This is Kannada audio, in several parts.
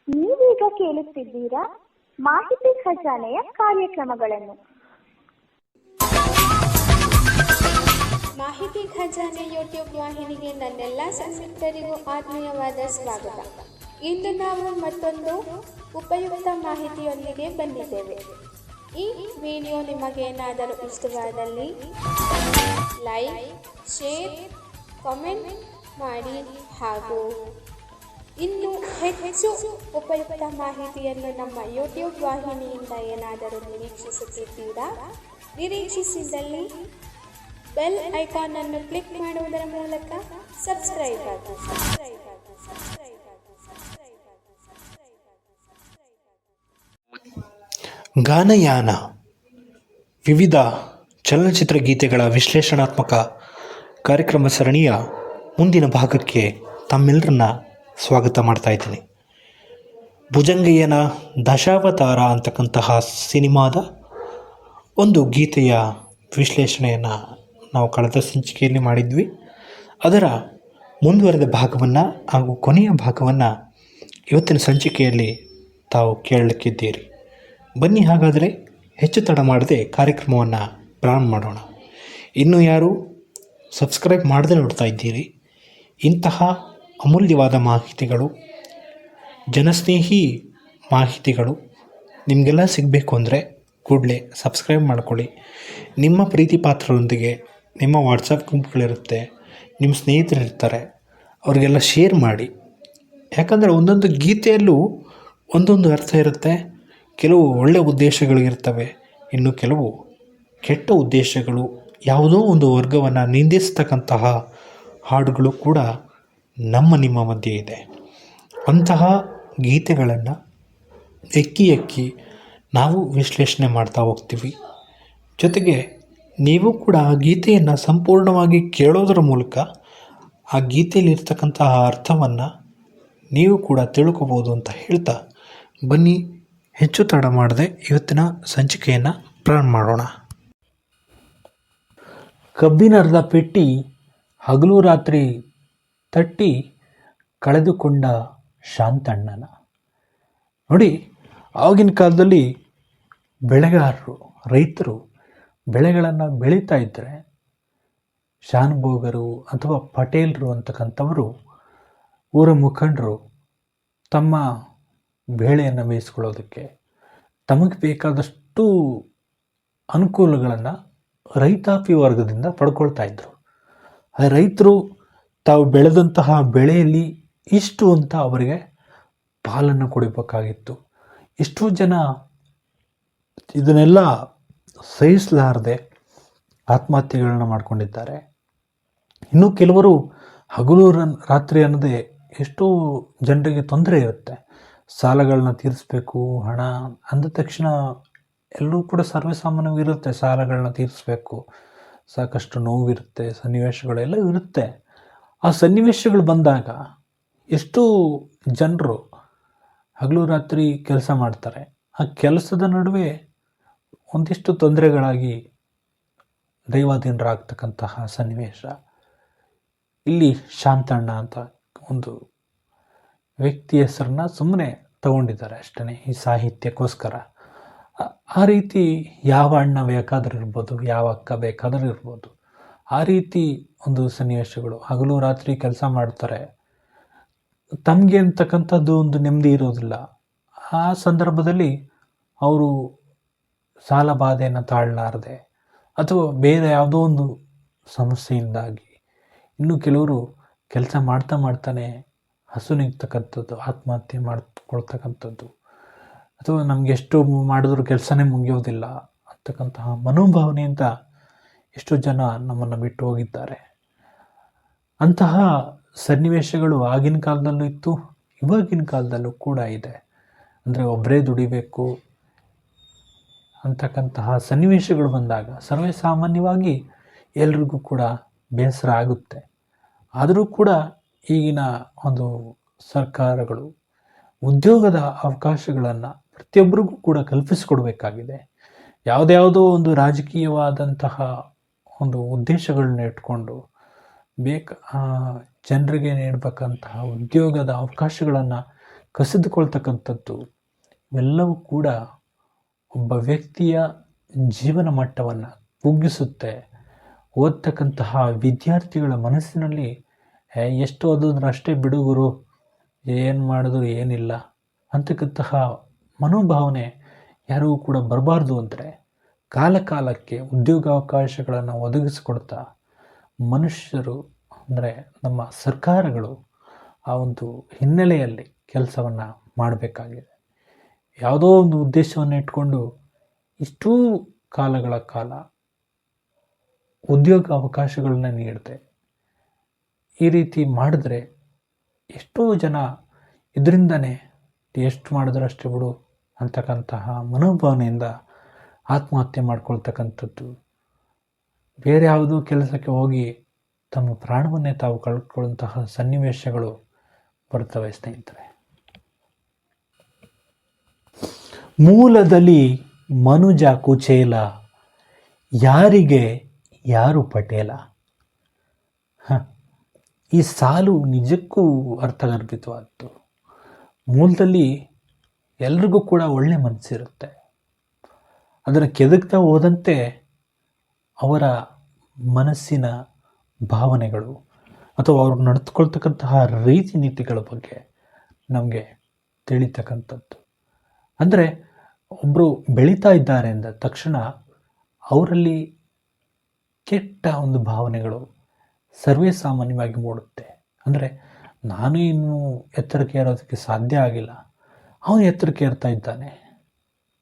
ನೀವೀಗ ಕೇಳುತ್ತಿದ್ದೀರಾ ಮಾಹಿತಿ ಖಜಾನೆಯ ಕಾರ್ಯಕ್ರಮಗಳನ್ನು. ಮಾಹಿತಿ ಖಜಾನೆ ಯೂಟ್ಯೂಬ್ ವಾಹಿನಿಗೆ ನನ್ನೆಲ್ಲ ಸಂಯುಕ್ತರಿಗೂ ಆತ್ಮೀಯವಾದ ಸ್ವಾಗತ. ಇಂದು ನಾವು ಮತ್ತೊಂದು ಉಪಯುಕ್ತ ಮಾಹಿತಿಯೊಂದಿಗೆ ಬಂದಿದ್ದೇವೆ. ಈ ವಿಡಿಯೋ ನಿಮಗೇನಾದರೂ ಇಷ್ಟವಾದಲ್ಲಿ ಲೈಕ್, ಶೇರ್, ಕಾಮೆಂಟ್ ಮಾಡಿ ಹಾಗೂ ಇನ್ನು ಹೆಚ್ಚು ಉಪಯುಕ್ತ ಮಾಹಿತಿಯನ್ನು ನಮ್ಮ ಯೂಟ್ಯೂಬ್ ವಾಹಿನಿಯಿಂದ ಏನಾದರೂ ನಿರೀಕ್ಷಿಸುತ್ತಿದ್ದೀರಾ? ನಿರೀಕ್ಷಿಸಿದಲ್ಲಿ ಬೆಲ್ ಐಕಾನ್ ಅನ್ನು ಕ್ಲಿಕ್ ಮಾಡುವುದರ ಮೂಲಕ ಸಬ್ಸ್ಕ್ರೈಬ್ ಆಗಿ. ಗಾನಯಾನ ವಿವಿಧ ಚಲನಚಿತ್ರ ಗೀತೆಗಳ ವಿಶ್ಲೇಷಣಾತ್ಮಕ ಕಾರ್ಯಕ್ರಮ ಸರಣಿಯ ಮುಂದಿನ ಭಾಗಕ್ಕೆ ತಮ್ಮೆಲ್ಲರನ್ನ ಸ್ವಾಗತ ಮಾಡ್ತಾ ಇದ್ದೀನಿ. ಭುಜಂಗಯ್ಯನ ದಶಾವತಾರ ಅಂತಕ್ಕಂತಹ ಸಿನಿಮಾದ ಒಂದು ಗೀತೆಯ ವಿಶ್ಲೇಷಣೆಯನ್ನು ನಾವು ಕಳೆದ ಸಂಚಿಕೆಯಲ್ಲಿ ಮಾಡಿದ್ವಿ. ಅದರ ಮುಂದುವರೆದ ಭಾಗವನ್ನು ಹಾಗೂ ಕೊನೆಯ ಭಾಗವನ್ನು ಇವತ್ತಿನ ಸಂಚಿಕೆಯಲ್ಲಿ ತಾವು ಕೇಳಲಿಕ್ಕಿದ್ದೀರಿ. ಬನ್ನಿ, ಹಾಗಾದರೆ ಹೆಚ್ಚು ತಡ ಮಾಡದೆ ಕಾರ್ಯಕ್ರಮವನ್ನು ಪ್ರಾರಂಭ ಮಾಡೋಣ. ಇನ್ನೂ ಯಾರು ಸಬ್ಸ್ಕ್ರೈಬ್ ಮಾಡದೆ ನೋಡ್ತಾ ಇದ್ದೀರಿ, ಇಂತಹ ಅಮೂಲ್ಯವಾದ ಮಾಹಿತಿಗಳು, ಜನಸ್ನೇಹಿ ಮಾಹಿತಿಗಳು ನಿಮಗೆಲ್ಲ ಸಿಗಬೇಕು ಅಂದರೆ ಕೂಡಲೇ ಸಬ್ಸ್ಕ್ರೈಬ್ ಮಾಡ್ಕೊಳ್ಳಿ. ನಿಮ್ಮ ಪ್ರೀತಿ ಪಾತ್ರರೊಂದಿಗೆ ನಿಮ್ಮ ವಾಟ್ಸಪ್ ಗುಂಪುಗಳಿರುತ್ತೆ, ನಿಮ್ಮ ಸ್ನೇಹಿತರಿರ್ತಾರೆ, ಅವರಿಗೆಲ್ಲ ಶೇರ್ ಮಾಡಿ. ಯಾಕಂದರೆ ಒಂದೊಂದು ಗೀತೆಯಲ್ಲೂ ಒಂದೊಂದು ಅರ್ಥ ಇರುತ್ತೆ. ಕೆಲವು ಒಳ್ಳೆಯ ಉದ್ದೇಶಗಳಿರ್ತವೆ, ಇನ್ನು ಕೆಲವು ಕೆಟ್ಟ ಉದ್ದೇಶಗಳು, ಯಾವುದೋ ಒಂದು ವರ್ಗವನ್ನು ನಿಂದಿಸ್ತಕ್ಕಂತಹ ಹಾಡುಗಳು ಕೂಡ ನಿಮ್ಮ ಮಧ್ಯೆ ಇದೆ. ಅಂತಹ ಗೀತೆಗಳನ್ನು ಎಕ್ಕಿ ಎಕ್ಕಿ ನಾವು ವಿಶ್ಲೇಷಣೆ ಮಾಡ್ತಾ ಹೋಗ್ತೀವಿ. ಜೊತೆಗೆ ನೀವು ಕೂಡ ಆ ಗೀತೆಯನ್ನು ಸಂಪೂರ್ಣವಾಗಿ ಕೇಳೋದರ ಮೂಲಕ ಆ ಗೀತೆಯಲ್ಲಿರ್ತಕ್ಕಂತಹ ಅರ್ಥವನ್ನು ನೀವು ಕೂಡ ತಿಳ್ಕೊಬೋದು ಅಂತ ಹೇಳ್ತಾ, ಬನ್ನಿ ಹೆಚ್ಚು ತಡ ಮಾಡದೆ ಇವತ್ತಿನ ಸಂಚಿಕೆಯನ್ನು ಪ್ರಾರಂಭ ಮಾಡೋಣ. ಕಬ್ಬಿನರ್ಧ ಪೆಟ್ಟಿ ಹಗಲು ರಾತ್ರಿ ತಟ್ಟಿ ಕಳೆದುಕೊಂಡ ಶಾಂತಣ್ಣನ. ನೋಡಿ, ಆಗಿನ ಕಾಲದಲ್ಲಿ ಬೆಳೆಗಾರರು, ರೈತರು ಬೆಳೆಗಳನ್ನು ಬೆಳೀತಾ ಇದ್ದರೆ ಶಾನುಭೋಗರು ಅಥವಾ ಪಟೇಲರು ಅಂತಕ್ಕಂಥವರು, ಊರ ಮುಖಂಡರು ತಮ್ಮ ಬೇಳೆಯನ್ನು ಬೇಯಿಸ್ಕೊಳ್ಳೋದಕ್ಕೆ ತಮಗೆ ಬೇಕಾದಷ್ಟು ಅನುಕೂಲಗಳನ್ನು ರೈತಾಪಿ ವರ್ಗದಿಂದ ಪಡ್ಕೊಳ್ತಾ ಇದ್ದರು. ಆ ರೈತರು ತಾವು ಬೆಳೆದಂತಹ ಬೆಳೆಯಲ್ಲಿ ಇಷ್ಟು ಅಂತ ಅವರಿಗೆ ಪಾಲನ್ನು ಕೊಡಬೇಕಾಗಿತ್ತು. ಎಷ್ಟೋ ಜನ ಇದನ್ನೆಲ್ಲ ಸಹಿಸಲಾರದೆ ಆತ್ಮಹತ್ಯೆಗಳನ್ನ ಮಾಡ್ಕೊಂಡಿದ್ದಾರೆ. ಇನ್ನು ಕೆಲವರು ಹಗಲು ರಾತ್ರಿ ಅನ್ನೋದೇ ಎಷ್ಟೋ ಜನರಿಗೆ ತೊಂದರೆ ಇರುತ್ತೆ. ಸಾಲಗಳನ್ನ ತೀರಿಸಬೇಕು, ಹಣ ಅಂದ ತಕ್ಷಣ ಎಲ್ಲರೂ ಕೂಡ ಸರ್ವೇಸಾಮಾನ್ಯವಿರುತ್ತೆ. ಸಾಲಗಳನ್ನ ತೀರಿಸಬೇಕು, ಸಾಕಷ್ಟು ನೋವಿರುತ್ತೆ, ಸನ್ನಿವೇಶಗಳೆಲ್ಲ ಇರುತ್ತೆ. ಆ ಸನ್ನಿವೇಶಗಳು ಬಂದಾಗ ಎಷ್ಟೋ ಜನರು ಹಗಲು ರಾತ್ರಿ ಕೆಲಸ ಮಾಡ್ತಾರೆ. ಆ ಕೆಲಸದ ನಡುವೆ ಒಂದಿಷ್ಟು ತೊಂದರೆಗಳಾಗಿ ದೈವಾಧೀನರಾಗ್ತಕ್ಕಂತಹ ಸನ್ನಿವೇಶ. ಇಲ್ಲಿ ಶಾಂತಣ್ಣ ಅಂತ ಒಂದು ವ್ಯಕ್ತಿ ಹೆಸರನ್ನ ಸುಮ್ಮನೆ ತಗೊಂಡಿದ್ದಾರೆ ಅಷ್ಟೇ, ಈ ಸಾಹಿತ್ಯಕ್ಕೋಸ್ಕರ. ಆ ರೀತಿ ಯಾವ ಅಣ್ಣ ಬೇಕಾದರೂ ಇರ್ಬೋದು, ಯಾವ ಅಕ್ಕ ಬೇಕಾದರೂ ಇರ್ಬೋದು. ಆ ರೀತಿ ಒಂದು ಸನ್ನಿವೇಶಗಳು. ಹಗಲು ರಾತ್ರಿ ಕೆಲಸ ಮಾಡ್ತಾರೆ, ತಮಗೆ ಅಂತಕ್ಕಂಥದ್ದು ಒಂದು ನೆಮ್ಮದಿ ಇರೋದಿಲ್ಲ. ಆ ಸಂದರ್ಭದಲ್ಲಿ ಅವರು ಸಾಲ ಬಾಧೆಯನ್ನು ತಾಳಲಾರದೆ ಅಥವಾ ಬೇರೆ ಯಾವುದೋ ಒಂದು ಸಮಸ್ಯೆಯಿಂದಾಗಿ, ಇನ್ನು ಕೆಲವರು ಕೆಲಸ ಮಾಡ್ತಾನೆ ಹಸು ನಿಗ್ತಕ್ಕಂಥದ್ದು, ಆತ್ಮಹತ್ಯೆ ಮಾಡ್ಕೊಳ್ತಕ್ಕಂಥದ್ದು, ಅಥವಾ ನಮಗೆ ಎಷ್ಟು ಮಾಡಿದ್ರೂ ಕೆಲಸನೇ ಮುಗಿಯೋದಿಲ್ಲ ಅಂತಕ್ಕಂತಹ ಮನೋಭಾವನೆಯಿಂದ ಎಷ್ಟೋ ಜನ ನಮ್ಮನ್ನು ಬಿಟ್ಟು ಹೋಗಿದ್ದಾರೆ. ಅಂತಹ ಸನ್ನಿವೇಶಗಳು ಆಗಿನ ಕಾಲದಲ್ಲೂ ಇತ್ತು, ಇವಾಗಿನ ಕಾಲದಲ್ಲೂ ಕೂಡ ಇದೆ. ಅಂದರೆ ಒಬ್ಬರೇ ದುಡಿಬೇಕು ಅಂತಕ್ಕಂತಹ ಸನ್ನಿವೇಶಗಳು ಬಂದಾಗ ಸರ್ವೇ ಸಾಮಾನ್ಯವಾಗಿ ಎಲ್ರಿಗೂ ಕೂಡ ಬೇಸರ ಆಗುತ್ತೆ. ಆದರೂ ಕೂಡ ಈಗಿನ ಒಂದು ಸರ್ಕಾರಗಳು ಉದ್ಯೋಗದ ಅವಕಾಶಗಳನ್ನು ಪ್ರತಿಯೊಬ್ಬರಿಗೂ ಕೂಡ ಕಲ್ಪಿಸಿಕೊಡ್ಬೇಕಾಗಿದೆ. ಯಾವುದ್ಯಾವುದೋ ಒಂದು ರಾಜಕೀಯವಾದಂತಹ ಒಂದು ಉದ್ದೇಶಗಳನ್ನ ಇಟ್ಕೊಂಡು ಜನರಿಗೆ ನೀಡಬೇಕಂತಹ ಉದ್ಯೋಗದ ಅವಕಾಶಗಳನ್ನು ಕಸಿದುಕೊಳ್ತಕ್ಕಂಥದ್ದು ಇವೆಲ್ಲವೂ ಕೂಡ ಒಬ್ಬ ವ್ಯಕ್ತಿಯ ಜೀವನ ಮಟ್ಟವನ್ನು ಕುಗ್ಗಿಸುತ್ತೆ. ಓದ್ತಕ್ಕಂತಹ ವಿದ್ಯಾರ್ಥಿಗಳ ಮನಸ್ಸಿನಲ್ಲಿ ಎಷ್ಟು ಓದಿದ್ರು ಅಷ್ಟೇ ಬಿಡುಗರು, ಏನು ಮಾಡಿದ್ರು ಏನಿಲ್ಲ ಅಂತಕ್ಕಂತಹ ಮನೋಭಾವನೆ ಯಾರಿಗೂ ಕೂಡ ಬರಬಾರ್ದು ಅಂದರೆ ಕಾಲಕ್ಕೆ ಉದ್ಯೋಗಾವಕಾಶಗಳನ್ನು ಒದಗಿಸಿಕೊಡ್ತಾ ಮನುಷ್ಯರು ಅಂದರೆ ನಮ್ಮ ಸರ್ಕಾರಗಳು ಆ ಒಂದು ಹಿನ್ನೆಲೆಯಲ್ಲಿ ಕೆಲಸವನ್ನು ಮಾಡಬೇಕಾಗಿದೆ. ಯಾವುದೋ ಒಂದು ಉದ್ದೇಶವನ್ನು ಇಟ್ಕೊಂಡು ಇಷ್ಟೂ ಕಾಲಗಳ ಕಾಲ ಉದ್ಯೋಗ ಅವಕಾಶಗಳನ್ನ ನೀಡುತ್ತೆ. ಈ ರೀತಿ ಮಾಡಿದ್ರೆ ಎಷ್ಟೋ ಜನ ಇದರಿಂದನೇ ಎಷ್ಟು ಮಾಡಿದ್ರು ಅಷ್ಟೇ ಬಿಡು ಅಂತಕ್ಕಂತಹ ಮನೋಭಾವನೆಯಿಂದ ಆತ್ಮಹತ್ಯೆ ಮಾಡ್ಕೊಳ್ತಕ್ಕಂಥದ್ದು, ಬೇರೆ ಯಾವುದೋ ಕೆಲಸಕ್ಕೆ ಹೋಗಿ ತಮ್ಮ ಪ್ರಾಣವನ್ನೇ ತಾವು ಕಳ್ಕೊಳ್ಳುವಂತಹ ಸನ್ನಿವೇಶಗಳು ಬರ್ತವೆ ಸ್ನೇಹಿತರೆ. ಮೂಲದಲ್ಲಿ ಮನುಜ ಕುಚೇಲ, ಯಾರಿಗೆ ಯಾರು ಪಟೇಲ. ಈ ಸಾಲು ನಿಜಕ್ಕೂ ಅರ್ಥಗರ್ಭಿತವಾದ್ದು. ಮೂಲದಲ್ಲಿ ಎಲ್ರಿಗೂ ಕೂಡ ಒಳ್ಳೆ ಮನಸ್ಸಿರುತ್ತೆ. ಅದನ್ನು ಕೆದಕ್ತಾ ಹೋದಂತೆ ಅವರ ಮನಸ್ಸಿನ ಭಾವನೆಗಳು ಅಥವಾ ಅವ್ರು ನಡೆದುಕೊಳ್ತಕ್ಕಂತಹ ರೀತಿ ನೀತಿಗಳ ಬಗ್ಗೆ ನಮಗೆ ತಿಳಿತಕ್ಕಂಥದ್ದು. ಅಂದರೆ ಒಬ್ಬರು ಬೆಳೀತಾ ಇದ್ದಾರೆ ಅಂದ ತಕ್ಷಣ ಅವರಲ್ಲಿ ಕೆಟ್ಟ ಒಂದು ಭಾವನೆಗಳು ಸರ್ವೇ ಸಾಮಾನ್ಯವಾಗಿ ಮೂಡುತ್ತೆ. ಅಂದರೆ ನಾನು ಇನ್ನೂ ಎತ್ತರಕ್ಕೆ ಏರೋದಕ್ಕೆ ಸಾಧ್ಯ ಆಗಿಲ್ಲ, ಅವನು ಎತ್ತರಕ್ಕೆ ಏರ್ತಾ ಇದ್ದಾನೆ.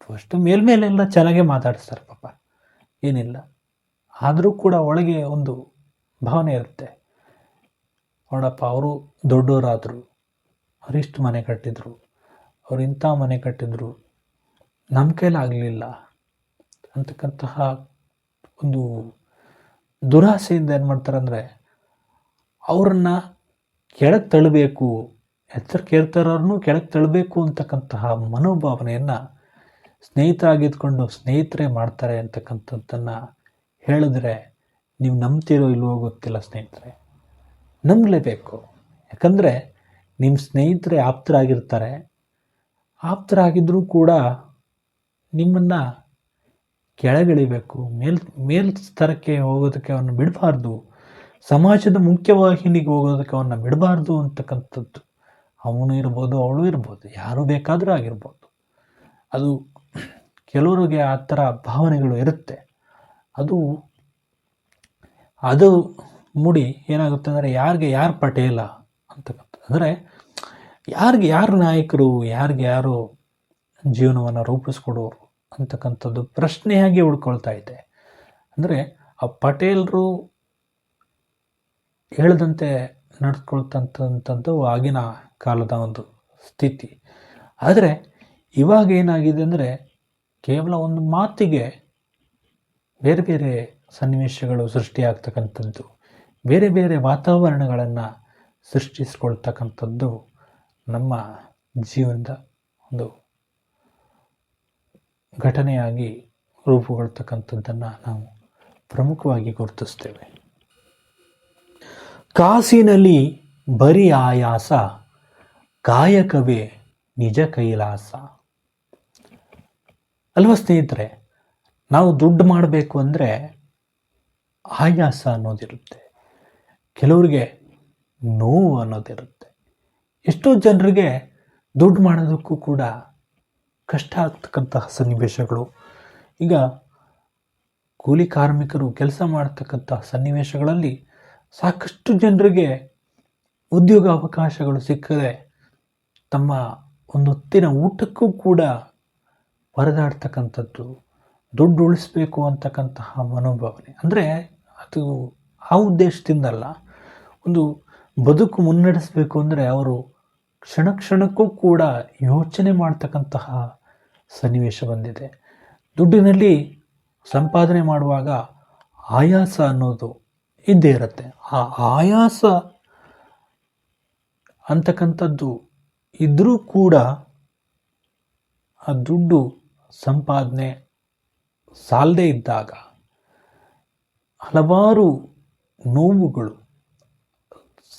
ಫಸ್ಟು ಮೇಲ್ಮೇಲೆಲ್ಲ ಚೆನ್ನಾಗೇ ಮಾತಾಡಿಸ್ತಾರೆ ಪಾಪ, ಏನಿಲ್ಲ. ಆದರೂ ಕೂಡ ಒಳಗೆ ಒಂದು ಭಾವನೆ ಇರುತ್ತೆ, ನೋಡಪ್ಪ ಅವರು ದೊಡ್ಡವರಾದರು, ಅವರಿಷ್ಟು ಮನೆ ಕಟ್ಟಿದ್ರು, ಅವ್ರು ಇಂಥ ಮನೆ ಕಟ್ಟಿದ್ರು, ನಮ್ಮ ಕೈಲಾಗಲಿಲ್ಲ ಅಂತಕ್ಕಂತಹ ಒಂದು ದುರಾಸೆಯಿಂದ ಏನು ಮಾಡ್ತಾರೆ ಅಂದರೆ ಅವ್ರನ್ನ ಕೆಳಗೆ ತಳ್ಳಬೇಕು, ಎತ್ತರಕ್ಕೆ ಏರ್ತಾರವ್ರನ್ನೂ ಕೆಳಗೆ ತಳ್ಳಬೇಕು ಅಂತಕ್ಕಂತಹ ಮನೋಭಾವನೆಯನ್ನು ಸ್ನೇಹಿತರಾಗಿದ್ಕೊಂಡು ಸ್ನೇಹಿತರೇ ಮಾಡ್ತಾರೆ ಅಂತಕ್ಕಂಥದ್ದನ್ನು ಹೇಳಿದ್ರೆ ನೀವು ನಂಬ್ತಿರೋ ಇಲ್ವೋ ಗೊತ್ತಿಲ್ಲ ಸ್ನೇಹಿತರೆ. ನಂಬಲೇಬೇಕು. ಯಾಕಂದರೆ ನಿಮ್ಮ ಸ್ನೇಹಿತರೇ ಆಪ್ತರಾಗಿರ್ತಾರೆ. ಆಪ್ತರಾಗಿದ್ದರೂ ಕೂಡ ನಿಮ್ಮನ್ನು ಕೆಳಗಿಳಿಬೇಕು, ಮೇಲ್ಸ್ತರಕ್ಕೆ ಹೋಗೋದಕ್ಕೆ ಅವನ್ನ ಬಿಡಬಾರ್ದು, ಸಮಾಜದ ಮುಖ್ಯವಾಹಿನಿಗೆ ಹೋಗೋದಕ್ಕೆ ಅವನ್ನ ಬಿಡಬಾರ್ದು ಅಂತಕ್ಕಂಥದ್ದು. ಅವನು ಇರ್ಬೋದು, ಅವಳು ಇರ್ಬೋದು, ಯಾರು ಬೇಕಾದರೂ ಆಗಿರ್ಬೋದು. ಅದು ಕೆಲವರಿಗೆ ಆ ಥರ ಭಾವನೆಗಳು ಇರುತ್ತೆ. ಅದು ಮೂಡಿ ಏನಾಗುತ್ತೆ ಅಂದರೆ ಯಾರಿಗೆ ಯಾರು ಪಟೇಲ ಅಂತಕ್ಕಂಥದ್ದು. ಅಂದರೆ ಯಾರಿಗೆ ಯಾರು ನಾಯಕರು, ಯಾರಿಗೆ ಯಾರು ಜೀವನವನ್ನು ರೂಪಿಸ್ಕೊಡೋರು ಅಂತಕ್ಕಂಥದ್ದು ಪ್ರಶ್ನೆಯಾಗಿ ಉಳ್ಕೊಳ್ತಾ ಇದೆ. ಅಂದರೆ ಆ ಪಟೇಲರು ಹೇಳಿದಂತೆ ನಡೆಸ್ಕೊಳ್ತಂಥದ್ದು ಆಗಿನ ಕಾಲದ ಒಂದು ಸ್ಥಿತಿ. ಆದರೆ ಇವಾಗ ಏನಾಗಿದೆ ಅಂದರೆ ಕೇವಲ ಒಂದು ಮಾತಿಗೆ ಬೇರೆ ಬೇರೆ ಸನ್ನಿವೇಶಗಳು ಸೃಷ್ಟಿಯಾಗ್ತಕ್ಕಂಥದ್ದು, ಬೇರೆ ಬೇರೆ ವಾತಾವರಣಗಳನ್ನು ಸೃಷ್ಟಿಸ್ಕೊಳ್ತಕ್ಕಂಥದ್ದು ನಮ್ಮ ಜೀವನದ ಒಂದು ಘಟನೆಯಾಗಿ ರೂಪುಗೊಳ್ತಕ್ಕಂಥದ್ದನ್ನು ನಾವು ಪ್ರಮುಖವಾಗಿ ಗುರುತಿಸ್ತೇವೆ. ಕಾಸಿನಲ್ಲಿ ಬರೀ ಆಯಾಸ, ಕಾಯಕವೇ ನಿಜ ಕೈಲಾಸ. ಅಲ್ವಾ ಸ್ನೇಹಿತರೆ? ನಾವು ದುಡ್ಡು ಮಾಡಬೇಕು ಅಂದರೆ ಆಯಾಸ ಅನ್ನೋದಿರುತ್ತೆ, ಕೆಲವರಿಗೆ ನೋವು ಅನ್ನೋದಿರುತ್ತೆ. ಎಷ್ಟೋ ಜನರಿಗೆ ದುಡ್ಡು ಮಾಡೋದಕ್ಕೂ ಕೂಡ ಕಷ್ಟ ಆಗ್ತಕ್ಕಂತಹ ಸನ್ನಿವೇಶಗಳು. ಈಗ ಕೂಲಿ ಕಾರ್ಮಿಕರು ಕೆಲಸ ಮಾಡ್ತಕ್ಕಂತಹ ಸನ್ನಿವೇಶಗಳಲ್ಲಿ ಸಾಕಷ್ಟು ಜನರಿಗೆ ಉದ್ಯೋಗ ಅವಕಾಶಗಳು ಸಿಕ್ಕದೆ ತಮ್ಮ ಒಂದು ಹೊತ್ತಿನ ಊಟಕ್ಕೂ ಕೂಡ ಪರದಾಡ್ತಕ್ಕಂಥದ್ದು, ದುಡ್ಡು ಉಳಿಸ್ಬೇಕು ಅಂತಕ್ಕಂತಹ ಮನೋಭಾವನೆ. ಅಂದರೆ ಅದು ಆ ಉದ್ದೇಶದಿಂದಲ್ಲ, ಒಂದು ಬದುಕು ಮುನ್ನಡೆಸಬೇಕು ಅಂದರೆ ಅವರು ಕ್ಷಣ ಕ್ಷಣಕ್ಕೂ ಕೂಡ ಯೋಚನೆ ಮಾಡ್ತಕ್ಕಂತಹ ಸನ್ನಿವೇಶ ಬಂದಿದೆ. ದುಡ್ಡಿನಲ್ಲಿ ಸಂಪಾದನೆ ಮಾಡುವಾಗ ಆಯಾಸ ಅನ್ನೋದು ಇದ್ದೇ ಇರುತ್ತೆ. ಆ ಆಯಾಸ ಅಂತಕ್ಕಂಥದ್ದು ಇದ್ದರೂ ಕೂಡ ಆ ದುಡ್ಡು ಸಂಪಾದನೆ ಸಾಲದೇ ಇದ್ದಾಗ ಹಲವಾರು ನೋವುಗಳು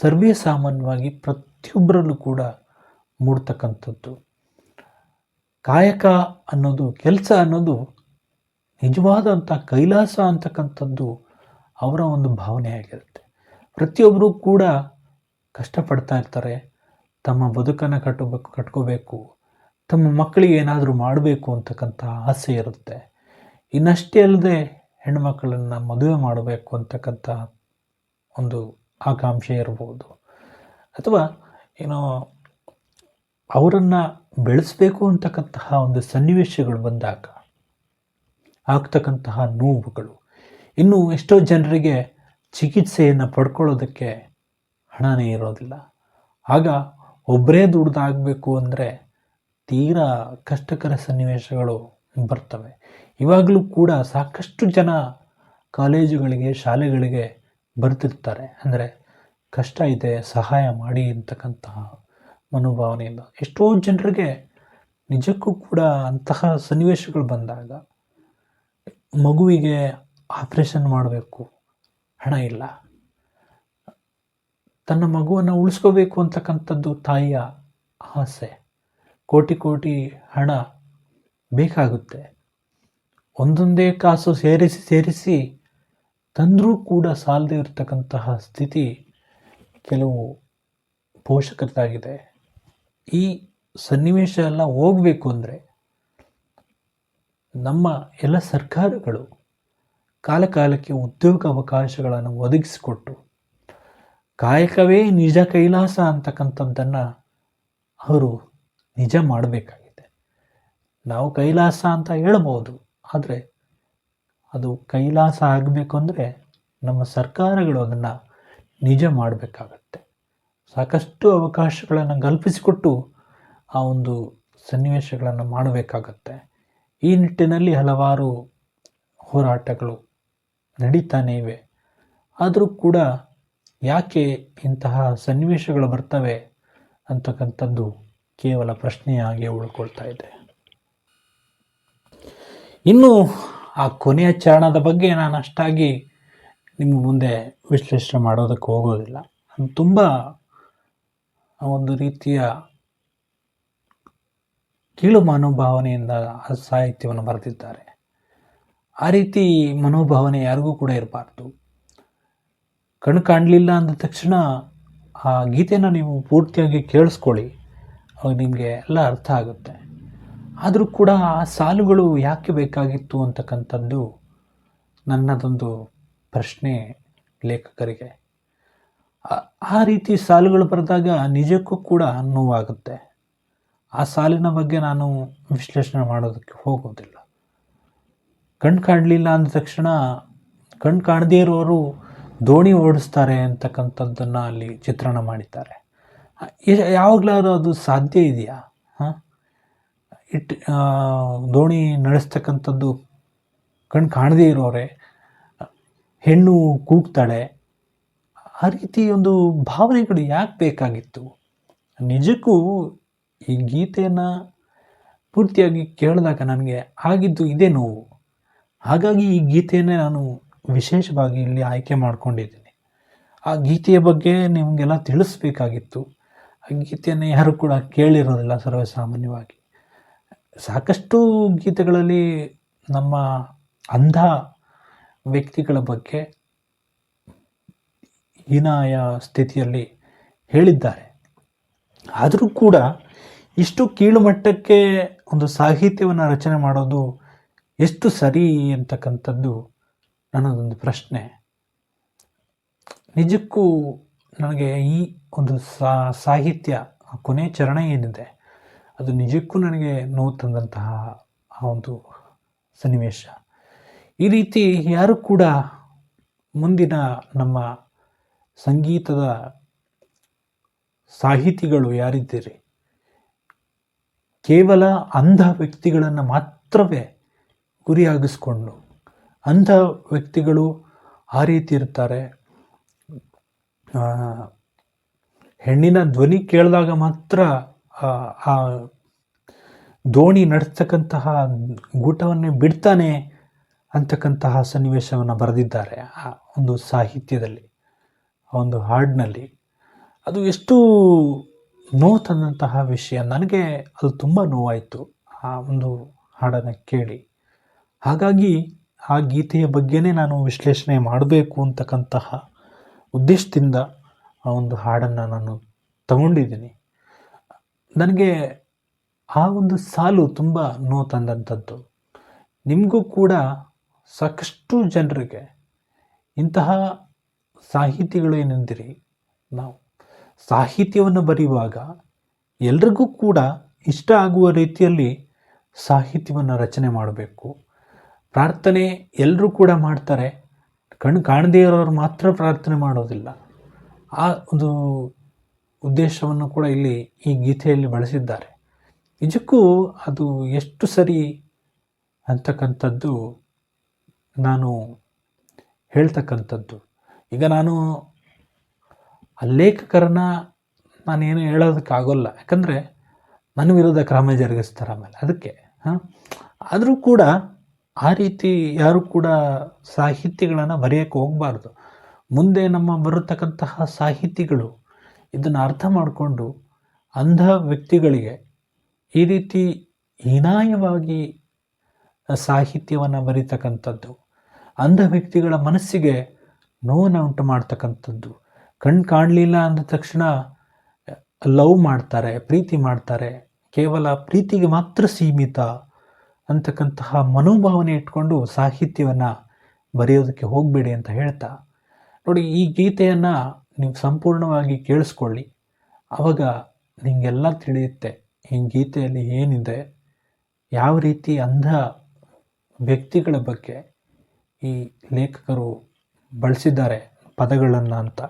ಸರ್ವೇ ಸಾಮಾನ್ಯವಾಗಿ ಪ್ರತಿಯೊಬ್ಬರಲ್ಲೂ ಕೂಡ ಮೂಡ್ತಕ್ಕಂಥದ್ದು. ಕಾಯಕ ಅನ್ನೋದು, ಕೆಲಸ ಅನ್ನೋದು ನಿಜವಾದಂಥ ಕೈಲಾಸ ಅಂತಕ್ಕಂಥದ್ದು ಅವರ ಒಂದು ಭಾವನೆಯಾಗಿರುತ್ತೆ. ಪ್ರತಿಯೊಬ್ಬರೂ ಕೂಡ ಕಷ್ಟಪಡ್ತಾ ಇರ್ತಾರೆ, ತಮ್ಮ ಬದುಕನ್ನು ಕಟ್ಕೋಬೇಕು, ತಮ್ಮ ಮಕ್ಕಳಿಗೆ ಏನಾದರೂ ಮಾಡಬೇಕು ಅಂತಕ್ಕಂಥ ಆಸೆ ಇರುತ್ತೆ. ಇನ್ನಷ್ಟೇ ಅಲ್ಲದೆ ಹೆಣ್ಣುಮಕ್ಕಳನ್ನು ಮದುವೆ ಮಾಡಬೇಕು ಅಂತಕ್ಕಂಥ ಒಂದು ಆಕಾಂಕ್ಷೆ ಇರ್ಬೋದು, ಅಥವಾ ಏನೋ ಅವರನ್ನು ಬೆಳೆಸಬೇಕು ಅಂತಕ್ಕಂತಹ ಒಂದು ಸನ್ನಿವೇಶಗಳು ಬಂದಾಗ ಆಗ್ತಕ್ಕಂತಹ ನೋವುಗಳು. ಇನ್ನು ಎಷ್ಟೋ ಜನರಿಗೆ ಚಿಕಿತ್ಸೆಯನ್ನು ಪಡ್ಕೊಳ್ಳೋದಕ್ಕೆ ಹಣನೇ ಇರೋದಿಲ್ಲ. ಆಗ ಒಬ್ಬರೇ ದುಡ್ದಾಗಬೇಕು ಅಂದರೆ ತೀರಾ ಕಷ್ಟಕರ ಸನ್ನಿವೇಶಗಳು ಬರ್ತವೆ. ಇವಾಗಲೂ ಕೂಡ ಸಾಕಷ್ಟು ಜನ ಕಾಲೇಜುಗಳಿಗೆ, ಶಾಲೆಗಳಿಗೆ ಬರ್ತಿರ್ತಾರೆ. ಅಂದರೆ ಕಷ್ಟ ಇದೆ, ಸಹಾಯ ಮಾಡಿ ಅಂತಕ್ಕಂತಹ ಮನೋಭಾವನೆಯಿಂದ ಎಷ್ಟೋ ಜನರಿಗೆ ನಿಜಕ್ಕೂ ಕೂಡ ಅಂತಹ ಸನ್ನಿವೇಶಗಳು ಬಂದಾಗ ಮಗುವಿಗೆ ಆಪ್ರೇಷನ್ ಮಾಡಬೇಕು, ಹಣ ಇಲ್ಲ. ತನ್ನ ಮಗುವನ್ನು ಉಳಿಸ್ಕೋಬೇಕು ಅಂತಕ್ಕಂಥದ್ದು ತಾಯಿಯ ಆಸೆ. ಕೋಟಿ ಕೋಟಿ ಹಣ ಬೇಕಾಗುತ್ತೆ. ಒಂದೊಂದೇ ಕಾಸು ಸೇರಿಸಿ ತಂದರೂ ಕೂಡ ಸಾಲದೇ ಇರತಕ್ಕಂತಹ ಸ್ಥಿತಿ ಕೆಲವು ಪೋಷಕರದಾಗಿದೆ. ಈ ಸನ್ನಿವೇಶ ಎಲ್ಲ ಹೋಗಬೇಕು ಅಂದರೆ ನಮ್ಮ ಎಲ್ಲ ಸರ್ಕಾರಗಳು ಕಾಲಕಾಲಕ್ಕೆ ಉದ್ಯೋಗ ಅವಕಾಶಗಳನ್ನು ಒದಗಿಸಿಕೊಟ್ಟು ಕಾಯಕವೇ ನಿಜ ಕೈಲಾಸ ಅಂತಕ್ಕಂಥದ್ದನ್ನು ಅವರು ನಿಜ ಮಾಡಬೇಕಾಗಿದೆ. ನಾವು ಕೈಲಾಸ ಅಂತ ಹೇಳ್ಬೋದು, ಆದರೆ ಅದು ಕೈಲಾಸ ಆಗಬೇಕು ಅಂದರೆ ನಮ್ಮ ಸರ್ಕಾರಗಳು ಅದನ್ನು ನಿಜ ಮಾಡಬೇಕಾಗತ್ತೆ. ಸಾಕಷ್ಟು ಅವಕಾಶಗಳನ್ನು ಕಲ್ಪಿಸಿಕೊಟ್ಟು ಆ ಒಂದು ಸನ್ನಿವೇಶಗಳನ್ನು ಮಾಡಬೇಕಾಗತ್ತೆ. ಈ ನಿಟ್ಟಿನಲ್ಲಿ ಹಲವಾರು ಹೋರಾಟಗಳು ನಡೀತಾನೆ ಇವೆ. ಆದರೂ ಕೂಡ ಯಾಕೆ ಇಂತಹ ಸನ್ನಿವೇಶಗಳು ಬರ್ತವೆ ಅಂತಕ್ಕಂಥದ್ದು ಕೇವಲ ಪ್ರಶ್ನೆಯಾಗಿ ಉಳ್ಕೊಳ್ತಾ ಇದೆ. ಇನ್ನು ಆ ಕೊನೆಯ ಚರಣದ ಬಗ್ಗೆ ನಾನು ಅಷ್ಟಾಗಿ ನಿಮ್ಮ ಮುಂದೆ ವಿಶ್ಲೇಷಣೆ ಮಾಡೋದಕ್ಕೆ ಹೋಗೋದಿಲ್ಲ. ತುಂಬ ಒಂದು ರೀತಿಯ ಕೀಳು ಮನೋಭಾವನೆಯಿಂದ ಆ ಸಾಹಿತ್ಯವನ್ನು ಬರೆದಿದ್ದಾರೆ. ಆ ರೀತಿ ಮನೋಭಾವನೆ ಯಾರಿಗೂ ಕೂಡ ಇರಬಾರ್ದು. ಕಣ್ಣು ಕಾಣಲಿಲ್ಲ ಅಂದ ತಕ್ಷಣ ಆ ಗೀತೆನ ನೀವು ಪೂರ್ತಿಯಾಗಿ ಕೇಳಿಸ್ಕೊಳ್ಳಿ, ಅವಾಗ ನಿಮಗೆ ಎಲ್ಲ ಅರ್ಥ ಆಗುತ್ತೆ. ಆದರೂ ಕೂಡ ಆ ಸಾಲುಗಳು ಯಾಕೆ ಬೇಕಾಗಿತ್ತು ಅಂತಕ್ಕಂಥದ್ದು ನನ್ನದೊಂದು ಪ್ರಶ್ನೆ ಲೇಖಕರಿಗೆ. ಆ ರೀತಿ ಸಾಲುಗಳು ಬರೆದಾಗ ನಿಜಕ್ಕೂ ಕೂಡ ನೋವಾಗುತ್ತೆ. ಆ ಸಾಲಿನ ಬಗ್ಗೆ ನಾನು ವಿಶ್ಲೇಷಣೆ ಮಾಡೋದಕ್ಕೆ ಹೋಗೋದಿಲ್ಲ. ಕಣ್ಣು ಕಾಣಲಿಲ್ಲ ಅಂದ ತಕ್ಷಣ ಕಣ್ಣು ಕಾಣದೇ ಇರೋರು ದೋಣಿ ಓಡಿಸ್ತಾರೆ ಅಂತಕ್ಕಂಥದ್ದನ್ನು ಅಲ್ಲಿ ಚಿತ್ರಣ ಮಾಡಿದ್ದಾರೆ. ಯಾವಾಗಲಾದ್ರೂ ಅದು ಸಾಧ್ಯ ಇದೆಯಾ? ದೋಣಿ ನಡೆಸ್ತಕ್ಕಂಥದ್ದು ಕಣ್ಣು ಕಾಣದೇ ಇರೋರೆ, ಹೆಣ್ಣು ಕೂಗ್ತಾಳೆ, ಆ ರೀತಿ ಒಂದು ಭಾವನೆಗಳು ಯಾಕೆ ಬೇಕಾಗಿತ್ತು? ನಿಜಕ್ಕೂ ಈ ಗೀತೆಯನ್ನು ಪೂರ್ತಿಯಾಗಿ ಕೇಳಿದಾಗ ನನಗೆ ಆಗಿದ್ದು ಇದೇ ನೋವು. ಹಾಗಾಗಿ ಈ ಗೀತೆಯನ್ನೇ ನಾನು ವಿಶೇಷವಾಗಿ ಇಲ್ಲಿ ಆಯ್ಕೆ ಮಾಡ್ಕೊಂಡಿದ್ದೀನಿ. ಆ ಗೀತೆಯ ಬಗ್ಗೆ ನಿಮಗೆಲ್ಲ ತಿಳಿಸ್ಬೇಕಾಗಿತ್ತು. ಆ ಗೀತೆಯನ್ನು ಯಾರು ಕೂಡ ಕೇಳಿರೋದಿಲ್ಲ ಸರ್ವೇಸಾಮಾನ್ಯವಾಗಿ. ಸಾಕಷ್ಟು ಗೀತೆಗಳಲ್ಲಿ ನಮ್ಮ ಅಂಧ ವ್ಯಕ್ತಿಗಳ ಬಗ್ಗೆ ಹೀನಾಯ ಸ್ಥಿತಿಯಲ್ಲಿ ಹೇಳಿದ್ದಾರೆ. ಆದರೂ ಕೂಡ ಇಷ್ಟು ಕೀಳುಮಟ್ಟಕ್ಕೆ ಒಂದು ಸಾಹಿತ್ಯವನ್ನು ರಚನೆ ಮಾಡೋದು ಎಷ್ಟು ಸರಿ ಅಂತಕ್ಕಂಥದ್ದು ನನ್ನದೊಂದು ಪ್ರಶ್ನೆ. ನಿಜಕ್ಕೂ ನನಗೆ ಈ ಒಂದು ಸಾಹಿತ್ಯ ಕೊನೆ ಚರಣ ಏನಿದೆ ಅದು ನಿಜಕ್ಕೂ ನನಗೆ ನೋವು ತಂದಂತಹ ಆ ಒಂದು ಸನ್ನಿವೇಶ. ಈ ರೀತಿ ಯಾರು ಕೂಡ ಮುಂದಿನ ನಮ್ಮ ಸಂಗೀತದ ಸಾಹಿತಿಗಳು ಯಾರಿದ್ದೀರಿ, ಕೇವಲ ಅಂಧ ವ್ಯಕ್ತಿಗಳನ್ನು ಮಾತ್ರವೇ ಗುರಿಯಾಗಿಸ್ಕೊಂಡು, ಅಂಧ ವ್ಯಕ್ತಿಗಳು ಆ ರೀತಿ ಇರ್ತಾರೆ, ಹೆಣ್ಣಿನ ಧ್ವನಿ ಕೇಳಿದಾಗ ಮಾತ್ರ ಆ ದೋಣಿ ನಡೆಸ್ತಕ್ಕಂತಹ ಗೂಟವನ್ನೇ ಬಿಡ್ತಾನೆ ಅಂತಕ್ಕಂತಹ ಸನ್ನಿವೇಶವನ್ನು ಬರೆದಿದ್ದಾರೆ ಆ ಒಂದು ಸಾಹಿತ್ಯದಲ್ಲಿ, ಆ ಒಂದು ಹಾಡಿನಲ್ಲಿ. ಅದು ಎಷ್ಟು ನೋವು ತಂದಂತಹ ವಿಷಯ. ನನಗೆ ಅದು ತುಂಬ ನೋವಾಯಿತು ಆ ಒಂದು ಹಾಡನ್ನು ಕೇಳಿ. ಹಾಗಾಗಿ ಆ ಗೀತೆಯ ಬಗ್ಗೆನೇ ನಾನು ವಿಶ್ಲೇಷಣೆ ಮಾಡಬೇಕು ಅಂತಕ್ಕಂತಹ ಉದ್ದೇಶದಿಂದ ಆ ಒಂದು ಹಾಡನ್ನು ನಾನು ತಗೊಂಡಿದ್ದೀನಿ. ನನಗೆ ಆ ಒಂದು ಸಾಲು ತುಂಬ ನೋವು ತಂದಂಥದ್ದು. ನಿಮಗೂ ಕೂಡ ಸಾಕಷ್ಟು ಜನರಿಗೆ ಇಂತಹ ಸಾಹಿತಿಗಳು ಏನೆಂದಿರಿ, ನಾವು ಸಾಹಿತ್ಯವನ್ನು ಬರೆಯುವಾಗ ಎಲ್ರಿಗೂ ಕೂಡ ಇಷ್ಟ ಆಗುವ ರೀತಿಯಲ್ಲಿ ಸಾಹಿತ್ಯವನ್ನು ರಚನೆ ಮಾಡಬೇಕು. ಪ್ರಾರ್ಥನೆ ಎಲ್ಲರೂ ಕೂಡ ಮಾಡ್ತಾರೆ, ಕಣ್ಣು ಕಾಣದೇ ಇರೋರು ಮಾತ್ರ ಪ್ರಾರ್ಥನೆ ಮಾಡೋದಿಲ್ಲ. ಆ ಒಂದು ಉದ್ದೇಶವನ್ನು ಕೂಡ ಇಲ್ಲಿ ಈ ಗೀತೆಯಲ್ಲಿ ಬಳಸಿದ್ದಾರೆ. ನಿಜಕ್ಕೂ ಅದು ಎಷ್ಟು ಸರಿ ಅಂತಕ್ಕಂಥದ್ದು ನಾನು ಹೇಳ್ತಕ್ಕಂಥದ್ದು. ಈಗ ನಾನು ಆ ಲೇಖಕರನ್ನ ನಾನೇನು ಹೇಳೋದಕ್ಕಾಗೋಲ್ಲ, ಯಾಕಂದರೆ ನನ್ನ ವಿರುದ್ಧ ಕ್ರಮ ಜರುಗಿಸ್ತಾರೆ ಆಮೇಲೆ ಅದಕ್ಕೆ. ಆದರೂ ಕೂಡ ಆ ರೀತಿ ಯಾರು ಕೂಡ ಸಾಹಿತ್ಯಗಳನ್ನು ಬರೆಯೋಕ್ಕೆ ಹೋಗಬಾರ್ದು. ಮುಂದೆ ನಮ್ಮ ಬರತಕ್ಕಂತಹ ಸಾಹಿತಿಗಳು ಇದನ್ನು ಅರ್ಥ ಮಾಡಿಕೊಂಡು ಅಂಧ ವ್ಯಕ್ತಿಗಳಿಗೆ ಈ ರೀತಿ ಹೀನಾಯವಾಗಿ ಸಾಹಿತ್ಯವನ್ನು ಬರೀತಕ್ಕಂಥದ್ದು, ಅಂಧ ವ್ಯಕ್ತಿಗಳ ಮನಸ್ಸಿಗೆ ನೋವನ್ನು ಉಂಟು ಮಾಡ್ತಕ್ಕಂಥದ್ದು, ಕಣ್ಣು ಕಾಣಲಿಲ್ಲ ಅಂದ ತಕ್ಷಣ ಲವ್ ಮಾಡ್ತಾರೆ, ಪ್ರೀತಿ ಮಾಡ್ತಾರೆ, ಕೇವಲ ಪ್ರೀತಿಗೆ ಮಾತ್ರ ಸೀಮಿತ ಅಂತಕ್ಕಂತಹ ಮನೋಭಾವನೆ ಇಟ್ಕೊಂಡು ಸಾಹಿತ್ಯವನ್ನು ಬರೆಯೋದಕ್ಕೆ ಹೋಗಬೇಡಿ ಅಂತ ಹೇಳ್ತಾ, ನೋಡಿ ಈ ಗೀತೆಯನ್ನು ನೀವು ಸಂಪೂರ್ಣವಾಗಿ ಕೇಳಿಸ್ಕೊಳ್ಳಿ. ಆವಾಗ ನಿಮಗೆಲ್ಲ ತಿಳಿಯುತ್ತೆ ಈ ಗೀತೆಯಲ್ಲಿ ಏನಿದೆ, ಯಾವ ರೀತಿ ಅಂಧ ವ್ಯಕ್ತಿಗಳ ಬಗ್ಗೆ ಈ ಲೇಖಕರು ಬಳಸಿದ್ದಾರೆ ಪದಗಳನ್ನು ಅಂತ.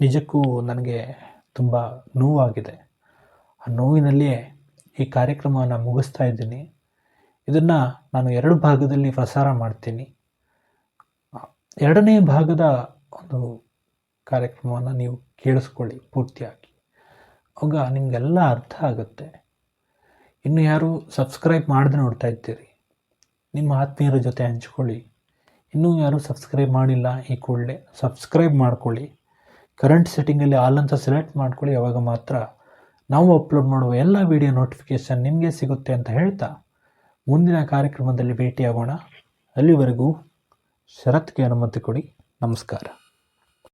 ನಿಜಕ್ಕೂ ನನಗೆ ತುಂಬ ನೋವಾಗಿದೆ. ಆ ನೋವಿನಲ್ಲಿಯೇ ಈ ಕಾರ್ಯಕ್ರಮವನ್ನು ಮುಗಿಸ್ತಾ ಇದ್ದೀನಿ. ಇದನ್ನು ನಾನು 2 ಭಾಗದಲ್ಲಿ ಪ್ರಸಾರ ಮಾಡ್ತೀನಿ. 2ನೇ ಭಾಗದ ಒಂದು ಕಾರ್ಯಕ್ರಮವನ್ನು ನೀವು ಕೇಳಿಸ್ಕೊಳ್ಳಿ ಪೂರ್ತಿಯಾಗಿ, ಆಗ ನಿಮಗೆಲ್ಲ ಅರ್ಥ ಆಗುತ್ತೆ. ಇನ್ನು ಯಾರು ಸಬ್ಸ್ಕ್ರೈಬ್ ಮಾಡದೆ ನೋಡ್ತಾ ಇದ್ದೀರಿ, ನಿಮ್ಮ ಆತ್ಮೀಯರ ಜೊತೆ ಹಂಚ್ಕೊಳ್ಳಿ. ಇನ್ನೂ ಯಾರು ಸಬ್ಸ್ಕ್ರೈಬ್ ಮಾಡಿಲ್ಲ, ಈ ಕೂಡಲೇ ಸಬ್ಸ್ಕ್ರೈಬ್ ಮಾಡ್ಕೊಳ್ಳಿ. ಕರೆಂಟ್ ಸೆಟ್ಟಿಂಗಲ್ಲಿ ಆಲ್ ಅಂತ ಸೆಲೆಕ್ಟ್ ಮಾಡ್ಕೊಳ್ಳಿ. ಆವಾಗ ಮಾತ್ರ ನಾವು ಅಪ್ಲೋಡ್ ಮಾಡುವ ಎಲ್ಲ ವಿಡಿಯೋ ನೋಟಿಫಿಕೇಷನ್ ನಿಮಗೆ ಸಿಗುತ್ತೆ ಅಂತ ಹೇಳ್ತಾ, ಮುಂದಿನ ಕಾರ್ಯಕ್ರಮದಲ್ಲಿ ಭೇಟಿಯಾಗೋಣ. ಅಲ್ಲಿವರೆಗೂ ಶರತ್ಗೆ ಅನುಮತಿ ಕೊಡಿ. ನಮಸ್ಕಾರ.